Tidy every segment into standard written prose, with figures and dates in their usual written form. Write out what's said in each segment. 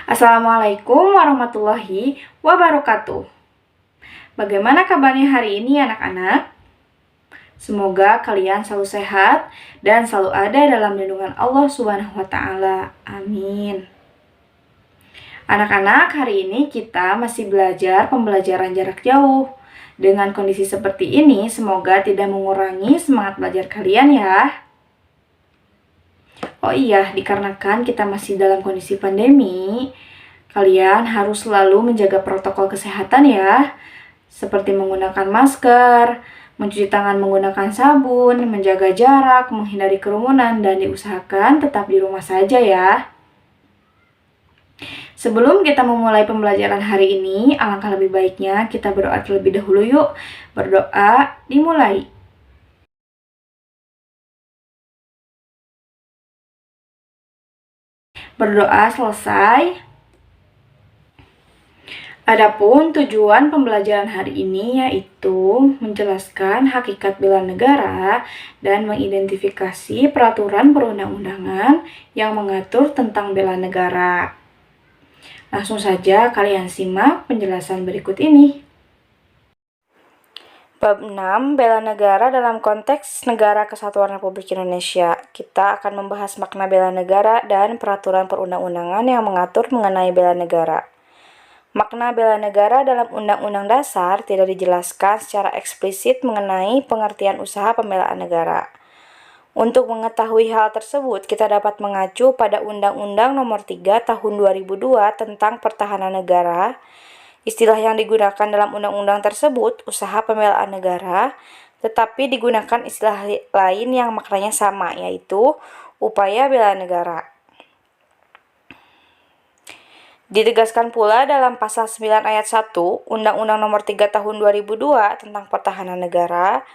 Assalamualaikum warahmatullahi wabarakatuh. Bagaimana kabarnya hari ini anak-anak? Semoga kalian selalu sehat dan selalu ada dalam lindungan Allah Subhanahu wa taala. Amin. Anak-anak, hari ini kita masih belajar pembelajaran jarak jauh. Dengan kondisi seperti ini, semoga tidak mengurangi semangat belajar kalian ya. Oh iya, dikarenakan kita masih dalam kondisi pandemi, kalian harus selalu menjaga protokol kesehatan ya, seperti menggunakan masker, mencuci tangan menggunakan sabun, menjaga jarak, menghindari kerumunan, dan diusahakan tetap di rumah saja ya. Sebelum kita memulai pembelajaran hari ini, alangkah lebih baiknya kita berdoa terlebih dahulu yuk. Berdoa dimulai. Berdoa selesai. Adapun tujuan pembelajaran hari ini yaitu menjelaskan hakikat bela negara dan mengidentifikasi peraturan perundang-undangan yang mengatur tentang bela negara. Langsung saja kalian simak penjelasan berikut ini. Bab 6, bela negara dalam konteks Negara Kesatuan Republik Indonesia. Kita akan membahas makna bela negara dan peraturan perundang-undangan yang mengatur mengenai bela negara. Makna bela negara dalam Undang-Undang Dasar tidak dijelaskan secara eksplisit mengenai pengertian usaha pembelaan negara. Untuk mengetahui hal tersebut, kita dapat mengacu pada Undang-Undang Nomor 3 Tahun 2002 tentang Pertahanan Negara. Istilah yang digunakan dalam undang-undang tersebut, usaha pembelaan negara, tetapi digunakan istilah lain yang maknanya sama, yaitu upaya bela negara. Ditegaskan pula dalam pasal 9 ayat 1 Undang-Undang Nomor 3 Tahun 2002 tentang Pertahanan Negara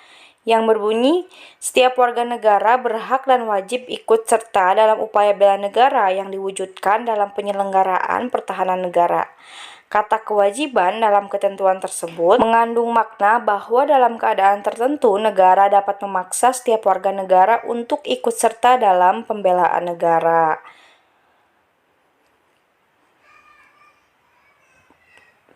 yang berbunyi, setiap warga negara berhak dan wajib ikut serta dalam upaya bela negara yang diwujudkan dalam penyelenggaraan pertahanan negara. Kata kewajiban dalam ketentuan tersebut mengandung makna bahwa dalam keadaan tertentu negara dapat memaksa setiap warga negara untuk ikut serta dalam pembelaan negara.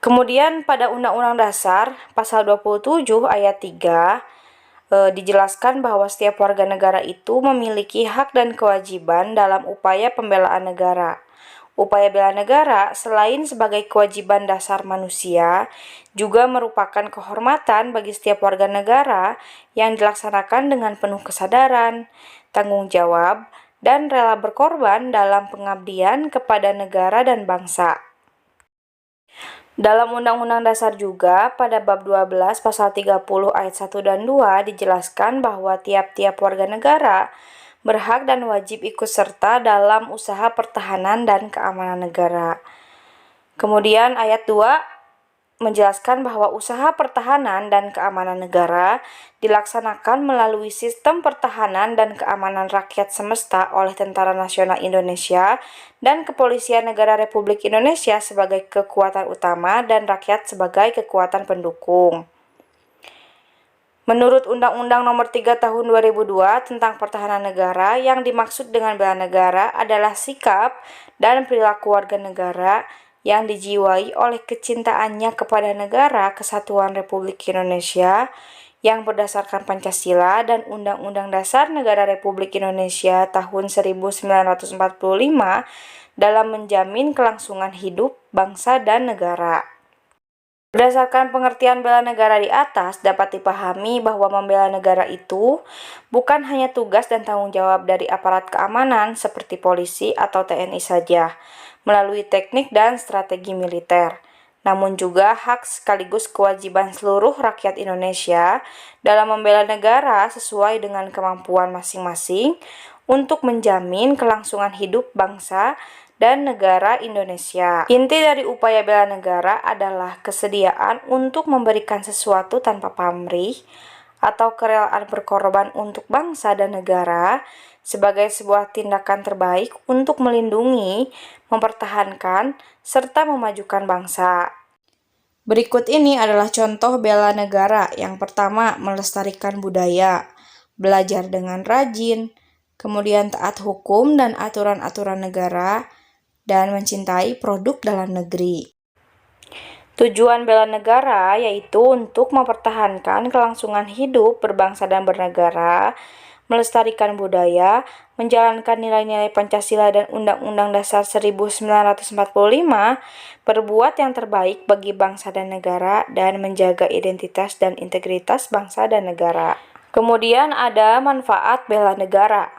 Kemudian pada Undang-Undang Dasar pasal 27 ayat 3 dijelaskan bahwa setiap warga negara itu memiliki hak dan kewajiban dalam upaya pembelaan negara. Upaya bela negara selain sebagai kewajiban dasar manusia, juga merupakan kehormatan bagi setiap warga negara yang dilaksanakan dengan penuh kesadaran, tanggung jawab, dan rela berkorban dalam pengabdian kepada negara dan bangsa. Dalam Undang-Undang Dasar juga, pada bab 12 pasal 30 ayat 1 dan 2 dijelaskan bahwa tiap-tiap warga negara berhak dan wajib ikut serta dalam usaha pertahanan dan keamanan negara. Kemudian ayat 2 menjelaskan bahwa usaha pertahanan dan keamanan negara dilaksanakan melalui sistem pertahanan dan keamanan rakyat semesta oleh Tentara Nasional Indonesia dan Kepolisian Negara Republik Indonesia sebagai kekuatan utama dan rakyat sebagai kekuatan pendukung. Menurut Undang-Undang Nomor 3 Tahun 2002 tentang Pertahanan Negara, yang dimaksud dengan bela negara adalah sikap dan perilaku warga negara yang dijiwai oleh kecintaannya kepada negara Kesatuan Republik Indonesia yang berdasarkan Pancasila dan Undang-Undang Dasar Negara Republik Indonesia tahun 1945 dalam menjamin kelangsungan hidup bangsa dan negara. Berdasarkan pengertian bela negara di atas, dapat dipahami bahwa membela negara itu bukan hanya tugas dan tanggung jawab dari aparat keamanan seperti polisi atau TNI saja, melalui teknik dan strategi militer, namun juga hak sekaligus kewajiban seluruh rakyat Indonesia dalam membela negara sesuai dengan kemampuan masing-masing untuk menjamin kelangsungan hidup bangsa dan negara Indonesia. Inti dari upaya bela negara adalah kesediaan untuk memberikan sesuatu tanpa pamrih atau kerelaan berkorban untuk bangsa dan negara sebagai sebuah tindakan terbaik untuk melindungi, mempertahankan, serta memajukan bangsa. Berikut ini adalah contoh bela negara. Yang pertama, melestarikan budaya, belajar dengan rajin, kemudian taat hukum dan aturan-aturan negara, dan mencintai produk dalam negeri. Tujuan bela negara yaitu untuk mempertahankan kelangsungan hidup berbangsa dan bernegara, melestarikan budaya, menjalankan nilai-nilai Pancasila dan Undang-Undang Dasar 1945, berbuat yang terbaik bagi bangsa dan negara, dan menjaga identitas dan integritas bangsa dan negara. Kemudian ada manfaat bela negara.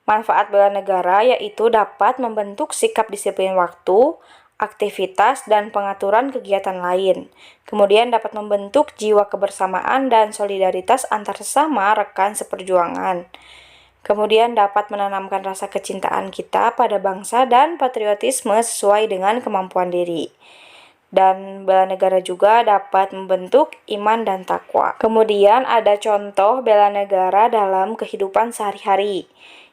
Manfaat bela negara yaitu dapat membentuk sikap disiplin waktu, aktivitas, dan pengaturan kegiatan lain. Kemudian dapat membentuk jiwa kebersamaan dan solidaritas antar sesama rekan seperjuangan. Kemudian dapat menanamkan rasa kecintaan kita pada bangsa dan patriotisme sesuai dengan kemampuan diri. Dan bela negara juga dapat membentuk iman dan takwa. Kemudian ada contoh bela negara dalam kehidupan sehari-hari.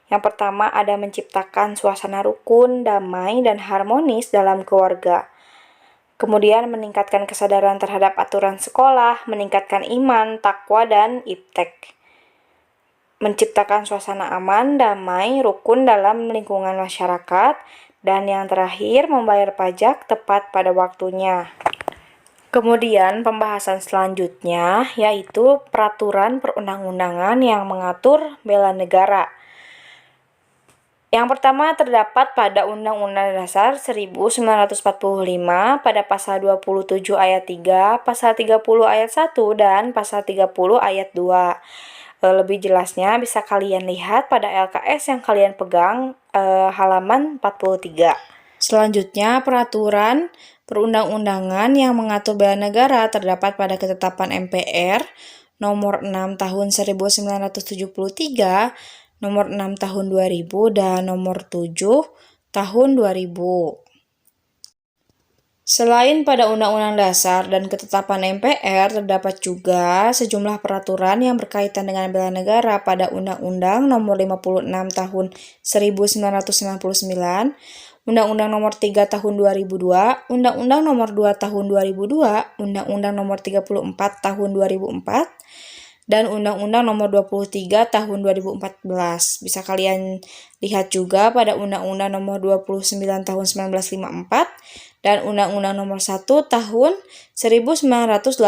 Yang pertama ada menciptakan suasana rukun, damai, dan harmonis dalam keluarga. Kemudian meningkatkan kesadaran terhadap aturan sekolah, meningkatkan iman, takwa, dan iptek. Menciptakan suasana aman, damai, rukun dalam lingkungan masyarakat. Dan yang terakhir, membayar pajak tepat pada waktunya. Kemudian pembahasan selanjutnya yaitu peraturan perundang-undangan yang mengatur bela negara. Yang pertama terdapat pada Undang-Undang Dasar 1945 pada pasal 27 ayat 3, pasal 30 ayat 1, dan pasal 30 ayat 2. Lebih jelasnya bisa kalian lihat pada LKS yang kalian pegang halaman 43. Selanjutnya peraturan perundang-undangan yang mengatur bela negara terdapat pada Ketetapan MPR nomor 6 tahun 1973, nomor 6 tahun 2000, dan nomor 7 tahun 2000. Selain pada Undang-Undang Dasar dan Ketetapan MPR, terdapat juga sejumlah peraturan yang berkaitan dengan bela negara pada Undang-Undang nomor 56 tahun 1999, Undang-Undang nomor 3 tahun 2002, Undang-Undang nomor 2 tahun 2002, Undang-Undang nomor 34 tahun 2004, dan Undang-Undang nomor 23 tahun 2014. Bisa kalian lihat juga pada Undang-Undang nomor 29 tahun 1954 dan Undang-Undang nomor 1 tahun 1988.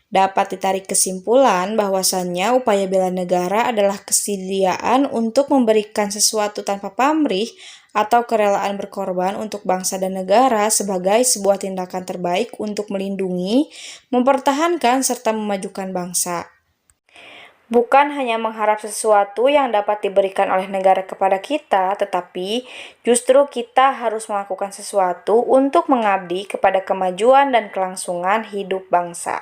Dapat ditarik kesimpulan bahwasannya upaya bela negara adalah kesediaan untuk memberikan sesuatu tanpa pamrih atau kerelaan berkorban untuk bangsa dan negara sebagai sebuah tindakan terbaik untuk melindungi, mempertahankan, serta memajukan bangsa. Bukan hanya mengharap sesuatu yang dapat diberikan oleh negara kepada kita, tetapi justru kita harus melakukan sesuatu untuk mengabdi kepada kemajuan dan kelangsungan hidup bangsa.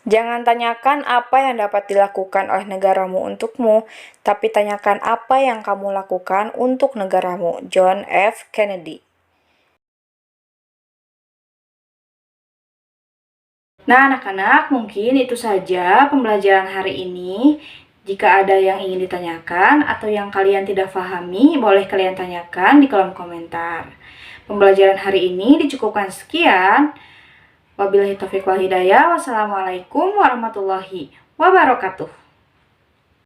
Jangan tanyakan apa yang dapat dilakukan oleh negaramu untukmu, tapi tanyakan apa yang kamu lakukan untuk negaramu. John F. Kennedy. Nah, anak-anak, mungkin itu saja pembelajaran hari ini. Jika ada yang ingin ditanyakan atau yang kalian tidak pahami, boleh kalian tanyakan di kolom komentar. Pembelajaran hari ini dicukupkan sekian. Wabillahi taufiq wal hidayah. Wassalamualaikum warahmatullahi wabarakatuh.